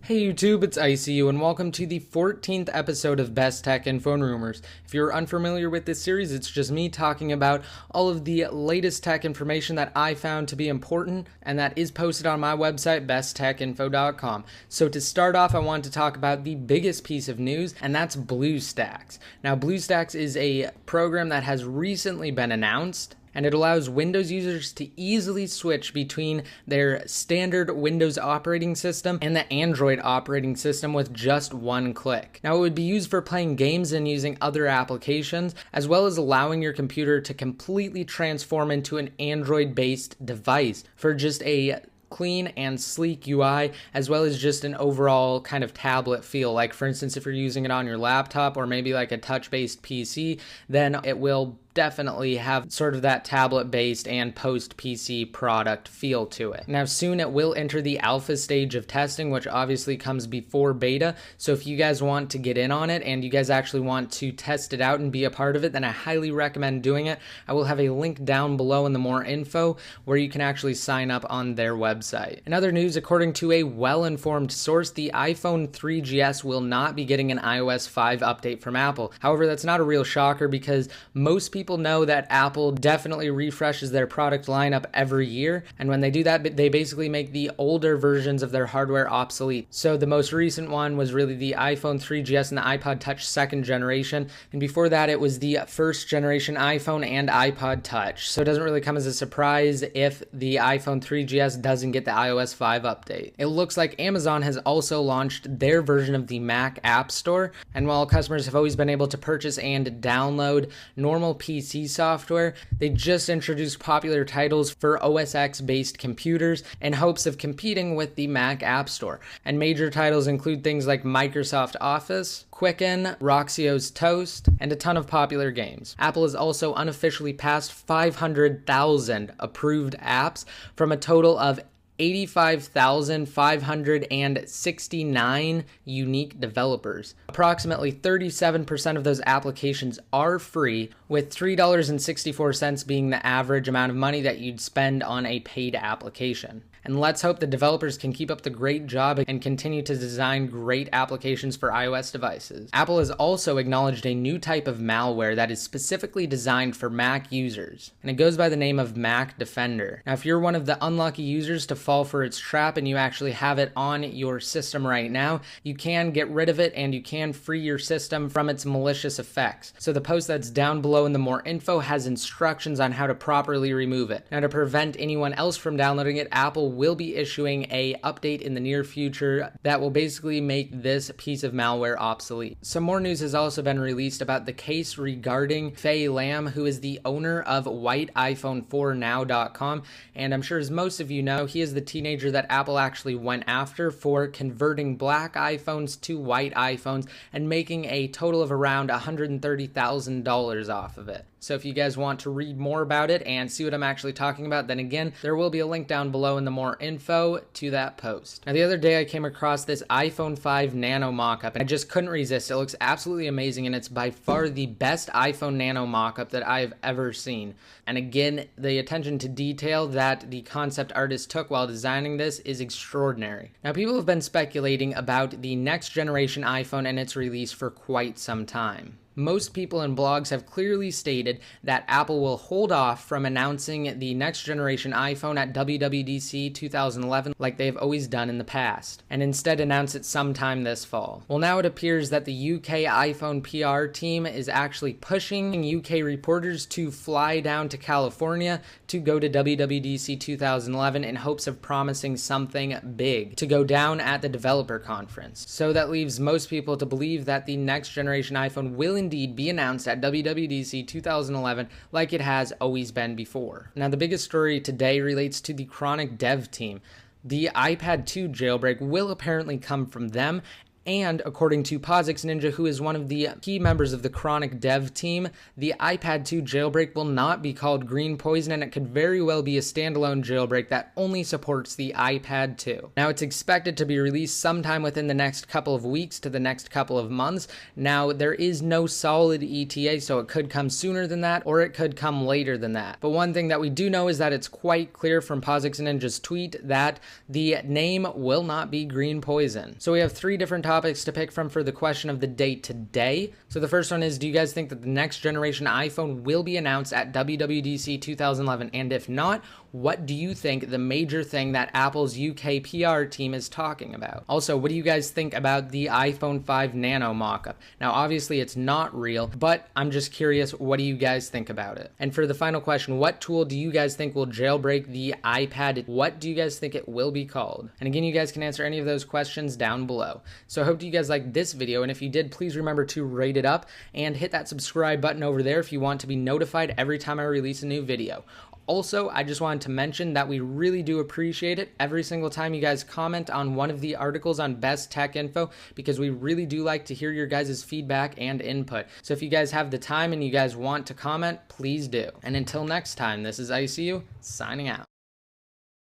Hey YouTube, it's ICU and welcome to the 14th episode of Best Tech Info and Rumors. If you're unfamiliar with this series, it's just me talking about all of the latest tech information that I found to be important, and that is posted on my website, besttechinfo.com. So to start off, I want to talk about the biggest piece of news, and that's Bluestacks. Now, Bluestacks is a program that has recently been announced, and it allows Windows users to easily switch between their standard Windows operating system and the Android operating system with just one click. Now, it would be used for playing games and using other applications, as well as allowing your computer to completely transform into an Android-based device for just a clean and sleek UI, as well as just an overall kind of tablet feel. Like, for instance, if you're using it on your laptop or maybe like a touch-based PC, then it will definitely have sort of that tablet-based and post-PC product feel to it. Now, soon it will enter the alpha stage of testing, which obviously comes before beta. So if you guys want to get in on it and you guys actually want to test it out and be a part of it, then I highly recommend doing it. I will have a link down below in the more info where you can actually sign up on their website. In other news, according to a well-informed source, the iPhone 3GS will not be getting an iOS 5 update from Apple. However, that's not a real shocker because most people know that Apple definitely refreshes their product lineup every year, and when they do that, they basically make the older versions of their hardware obsolete. So the most recent one was really the iPhone 3GS and the iPod Touch 2nd generation, and before that it was the first generation iPhone and iPod Touch. So it doesn't really come as a surprise if the iPhone 3GS doesn't get the iOS 5 update. It looks like Amazon has also launched their version of the Mac App Store, and while customers have always been able to purchase and download normal PC software, they just introduced popular titles for OS X based computers in hopes of competing with the Mac App Store. And major titles include things like Microsoft Office, Quicken, Roxio's Toast, and a ton of popular games. Apple has also unofficially passed 500,000 approved apps from a total of 85,569 unique developers. Approximately 37% of those applications are free, with $3.64 being the average amount of money that you'd spend on a paid application. And let's hope the developers can keep up the great job and continue to design great applications for iOS devices. Apple has also acknowledged a new type of malware that is specifically designed for Mac users, and it goes by the name of Mac Defender. Now, if you're one of the unlucky users to fall for its trap and you actually have it on your system right now, you can get rid of it and you can free your system from its malicious effects. So the post that's down below in the more info has instructions on how to properly remove it. Now, to prevent anyone else from downloading it, Apple will be issuing a update in the near future that will basically make this piece of malware obsolete. Some more news has also been released about the case regarding Faye Lam, who is the owner of whiteiPhone4now.com, and I'm sure as most of you know, he is the teenager that Apple actually went after for converting black iPhones to white iPhones and making a total of around $130,000 off of it. So if you guys want to read more about it and see what I'm actually talking about, then again, there will be a link down below in the more info to that post. Now, the other day I came across this iPhone 5 Nano mockup, and I just couldn't resist. It looks absolutely amazing, and it's by far the best iPhone Nano mockup that I've ever seen. And again, the attention to detail that the concept artist took while designing this is extraordinary. Now, people have been speculating about the next generation iPhone and its release for quite some time. Most people in blogs have clearly stated that Apple will hold off from announcing the next generation iPhone at WWDC 2011 like they've always done in the past, and instead announce it sometime this fall. Well, now it appears that the UK iPhone PR team is actually pushing UK reporters to fly down to California to go to WWDC 2011 in hopes of promising something big to go down at the developer conference. So that leaves most people to believe that the next generation iPhone will indeed be announced at WWDC 2011 like it has always been before. Now, the biggest story today relates to the Chronic dev team. The iPad 2 jailbreak will apparently come from them, And according to POSIX Ninja, who is one of the key members of the Chronic dev team, the iPad 2 jailbreak will not be called Green Poison, and it could very well be a standalone jailbreak that only supports the iPad 2. Now, it's expected to be released sometime within the next couple of weeks to the next couple of months. Now, there is no solid ETA, so it could come sooner than that, or it could come later than that. But one thing that we do know is that it's quite clear from POSIX Ninja's tweet that the name will not be Green Poison. So we have 3 different topics to pick from for the question of the date today. So the first one is, do you guys think that the next generation iPhone will be announced at WWDC 2011? And if not, what do you think the major thing that Apple's UK PR team is talking about? Also, what do you guys think about the iPhone 5 Nano mockup? Now, obviously it's not real, but I'm just curious, what do you guys think about it? And for the final question, what tool do you guys think will jailbreak the iPad? What do you guys think it will be called? And again, you guys can answer any of those questions down below. So I hope you guys liked this video, and if you did, please remember to rate it up and hit that subscribe button over there if you want to be notified every time I release a new video. Also, I just wanted to mention that we really do appreciate it every single time you guys comment on one of the articles on Best Tech Info, because we really do like to hear your guys' feedback and input. So if you guys have the time and you guys want to comment, please do. And until next time, this is ICU signing out.